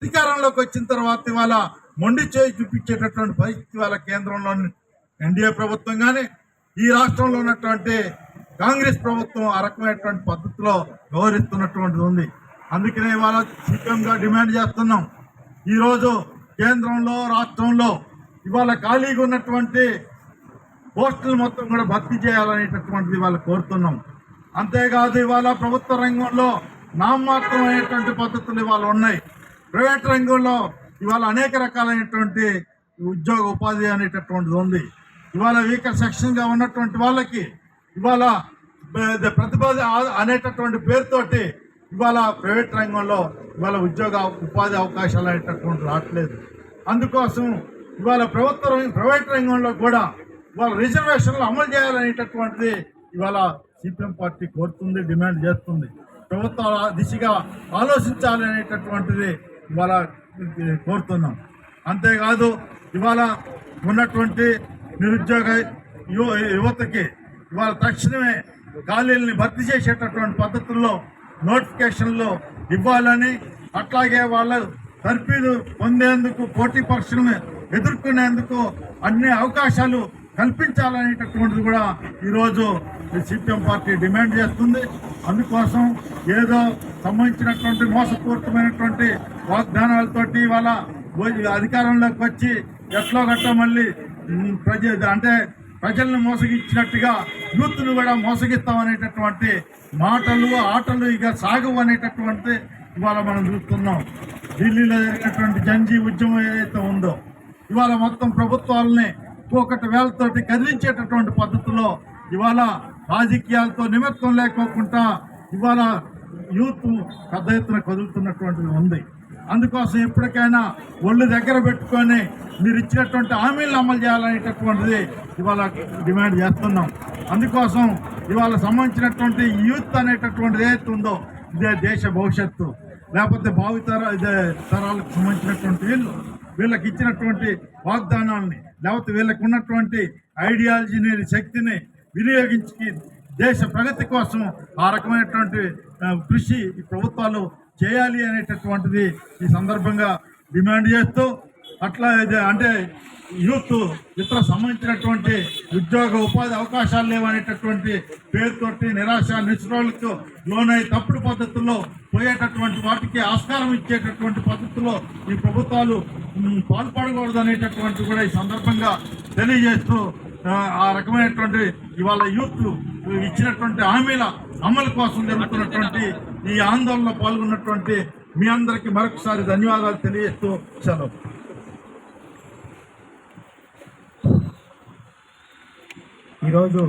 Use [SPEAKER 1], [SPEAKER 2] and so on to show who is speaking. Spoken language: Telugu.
[SPEAKER 1] అధికారంలోకి వచ్చిన తర్వాత ఇవాళ మొండి చేయి చూపించేటటువంటి పరిస్థితి వాళ్ళ కేంద్రంలోని ఎన్డీఏ ప్రభుత్వం కానీ ఈ రాష్ట్రంలో ఉన్నటువంటి కాంగ్రెస్ ప్రభుత్వం ఆ రకమైనటువంటి పద్ధతిలో వ్యవహరిస్తున్నటువంటిది ఉంది. అందుకనే ఇవాళ సీఎంగా డిమాండ్ చేస్తున్నాం. ఈరోజు కేంద్రంలో రాష్ట్రంలో ఇవాళ ఖాళీగా ఉన్నటువంటి పోస్టులు మొత్తం కూడా భర్తీ చేయాలనేటటువంటిది ఇవాళ కోరుతున్నాం. అంతేకాదు ఇవాళ ప్రభుత్వ రంగంలో నామమాత్రమైనటువంటి పద్ధతులు ఇవాళ ఉన్నాయి. ప్రైవేట్ రంగంలో ఇవాళ అనేక రకాలైనటువంటి ఉద్యోగ ఉపాధి అనేటటువంటిది ఉంది. ఇవాళ వీకర్ సెక్షన్గా ఉన్నటువంటి వాళ్ళకి ఇవాళ ప్రతిభ అనేటటువంటి పేరుతోటి ఇవాళ ప్రైవేట్ రంగంలో ఇవాళ ఉద్యోగ ఉపాధి అవకాశాలు అనేటటువంటి రావట్లేదు. అందుకోసం ఇవాళ ప్రైవేట్ రంగంలో కూడా ఇవాళ రిజర్వేషన్లు అమలు చేయాలనేటటువంటిది ఇవాళ సిపిఎం పార్టీ కోరుతుంది, డిమాండ్ చేస్తుంది. ప్రభుత్వం దిశగా ఆలోచించాలి అనేటటువంటిది ఇవాళ కోరుతున్నాం. అంతేకాదు ఇవాళ ఉన్నటువంటి నిరుద్యోగ యువతకి ఇవాళ తక్షణమే ఖాళీలని భర్తీ చేసేటటువంటి పద్ధతుల్లో నోటిఫికేషన్లు ఇవ్వాలని, అట్లాగే వాళ్ళ తర్ఫీదు పొందేందుకు పోటీ పరీక్షలను ఎదుర్కొనేందుకు అన్ని అవకాశాలు కల్పించాలనేటటువంటిది కూడా ఈరోజు సిపిఎం పార్టీ డిమాండ్ చేస్తుంది. అందుకోసం ఏదో సంబంధించినటువంటి మోసపూరితమైనటువంటి వాగ్దానాలతోటి వాళ్ళ అధికారంలోకి వచ్చి ఎట్లో గట్ట మళ్ళీ ప్రజలను మోసగించినట్టుగా యూత్ను కూడా మోసగిస్తామనేటటువంటి మాటలు ఆటలు ఇక సాగు అనేటటువంటి ఇవాళ మనం చూస్తున్నాం. ఢిల్లీలో జరిగినటువంటి జంజీ ఉద్యమం ఏదైతే ఉందో ఇవాళ మొత్తం ప్రభుత్వాలని ఒకటి వేలతోటి కదిలించేటటువంటి పద్ధతిలో ఇవాళ రాజకీయాలతో నిమిత్తం లేకోకుండా ఇవాళ యూత్ పెద్ద ఎత్తున కదులుతున్నటువంటిది ఉంది. అందుకోసం ఎప్పటికైనా ఒళ్ళు దగ్గర పెట్టుకొని మీరు ఇచ్చినటువంటి హామీలను అమలు చేయాలనేటటువంటిది ఇవాళ డిమాండ్ చేస్తున్నాం. అందుకోసం ఇవాళ సంబంధించినటువంటి యూత్ అనేటటువంటిది ఏదైతే ఉందో ఇదే దేశ భవిష్యత్తు, లేకపోతే తరాలకు సంబంధించినటువంటి వీళ్ళకి ఇచ్చినటువంటి వాగ్దానాలని లేకపోతే వీళ్ళకి ఉన్నటువంటి ఐడియాలజీని శక్తిని వినియోగించి దేశ ప్రగతి కోసం ఆ రకమైనటువంటి కృషి ఈ ప్రభుత్వాలు చేయాలి అనేటటువంటిది ఈ సందర్భంగా డిమాండ్ చేస్తూ, అట్లా అంటే యూత్ ఇతర సంబంధించినటువంటి ఉద్యోగ ఉపాధి అవకాశాలు లేవనేటటువంటి పేరుతోటి నిరాశ నిస్పృహలకు లోనై తప్పుడు పద్ధతుల్లో పోయేటటువంటి వాటికి ఆస్కారం ఇచ్చేటటువంటి పద్ధతుల్లో ఈ ప్రభుత్వాలు పాల్పడకూడదు అనేటటువంటి కూడా ఈ సందర్భంగా తెలియజేస్తూ, ఆ రకమైనటువంటి ఇవాళ యూత్ ఇచ్చినటువంటి హామీల అమలు కోసం జరుగుతున్నటువంటి ఈ ఆందోళనలో పాల్గొన్నటువంటి మీ అందరికీ మరొకసారి ధన్యవాదాలు తెలియజేస్తూ సెలవు.
[SPEAKER 2] ఈరోజు